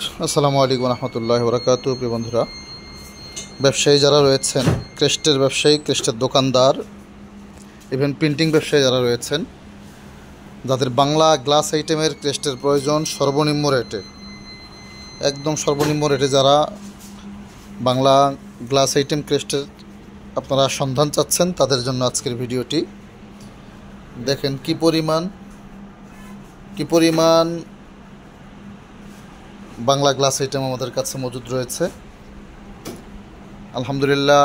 আসসালামু আলাইকুম রহমতুল্লাহি ওয়া বারাকাতুহু। প্রিয় বন্ধুরা, ব্যবসায়ী যারা রয়েছেন, ক্রেস্টের ব্যবসায়ী, ক্রেস্টের দোকানদার, ইভেন প্রিন্টিং ব্যবসায়ী যারা রয়েছেন, যাদের বাংলা গ্লাস আইটেমের ক্রেস্টের প্রয়োজন সর্বনিম্ন রেটে, একদম সর্বনিম্ন রেটে যারা বাংলা গ্লাস আইটেম ক্রেস্টের আপনারা সন্ধান চাচ্ছেন, তাদের জন্য আজকের ভিডিওটি। দেখেন কি পরিমাণ বাংলা গ্লাস আইটেম আমাদের কাছে মজুদ রয়েছে। আলহামদুলিল্লাহ,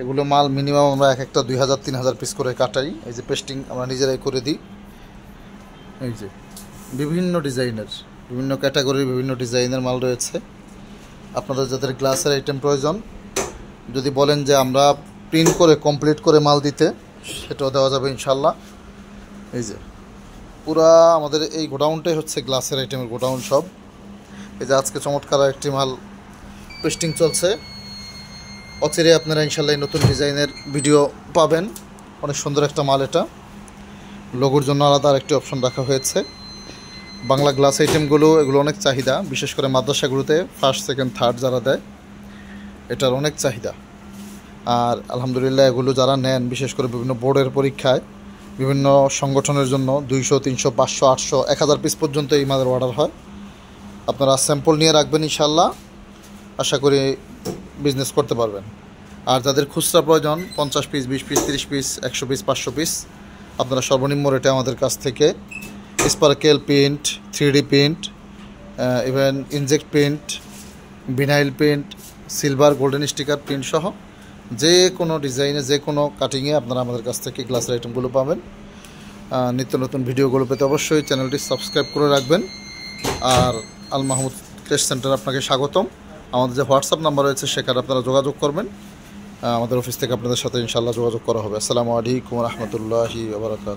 এগুলো মাল মিনিমাম আমরা একটা 2000-3000 পিস করে কাটাই। এই যে পেস্টিং আমরা নিজেরাই করে দিই। এই যে বিভিন্ন ডিজাইনের, বিভিন্ন ক্যাটাগরির, বিভিন্ন ডিজাইনের মাল রয়েছে। আপনাদের যাদের গ্লাসের আইটেম প্রয়োজন, যদি বলেন যে আমরা প্রিন্ট করে কমপ্লিট করে মাল দিতে, সেটাও দেওয়া যাবে ইনশাল্লাহ। এই যে পুরা আমাদের এই গোডাউনটাই হচ্ছে গ্লাসের আইটেমের গোডাউন সব। এই যে আজকে চমৎকার একটি মাল পেস্টিং চলছে। অচিরে আপনারা ইনশাল্লাহ নতুন ডিজাইনের ভিডিও পাবেন। অনেক সুন্দর একটা মাল এটা। লোগোর জন্য আলাদা আরেকটি অপশন রাখা হয়েছে। বাংলা গ্লাস আইটেমগুলো এগুলো অনেক চাহিদা, বিশেষ করে মাদ্রাসাগুলোতে ফার্স্ট, সেকেন্ড, থার্ড যারা দেয়, এটার অনেক চাহিদা। আর আলহামদুলিল্লাহ এগুলো যারা নেন, বিশেষ করে বিভিন্ন বোর্ডের পরীক্ষায়, বিভিন্ন সংগঠনের জন্য 200, 300, 500, 800, 1000 পিস পর্যন্ত এই মালের অর্ডার হয়। আপনারা স্যাম্পল নিয়ে রাখবেন, ইনশাল্লাহ আশা করি বিজনেস করতে পারবেন। আর যাদের খুচরা প্রয়োজন 50 piece, 20 piece, 30 piece, 100 piece, 500 piece, আপনারা সর্বনিম্ন রেটে আমাদের কাছ থেকে sparkle print, 3D print, even inject print, vinyl print, silver, golden sticker print সহ যে কোনো ডিজাইনে, যে কোনো কাটিংয়ে আপনারা আমাদের কাছ থেকে গ্লাসের আইটেমগুলো পাবেন। নিত্য নতুন ভিডিওগুলো পেতে অবশ্যই চ্যানেলটি সাবস্ক্রাইব করে রাখবেন। আর আল মাহমুদ ক্রেস্ট সেন্টার আপনাকে স্বাগতম। আমাদের যে হোয়াটসঅ্যাপ নাম্বার রয়েছে সেখানে আপনারা যোগাযোগ করবেন। আমাদের অফিস থেকে আপনাদের সাথে ইনশাআল্লাহ যোগাযোগ করা হবে। আসসালামু আলাইকুম রহমতুল্লাহি ওয়া বারাকাতুহু।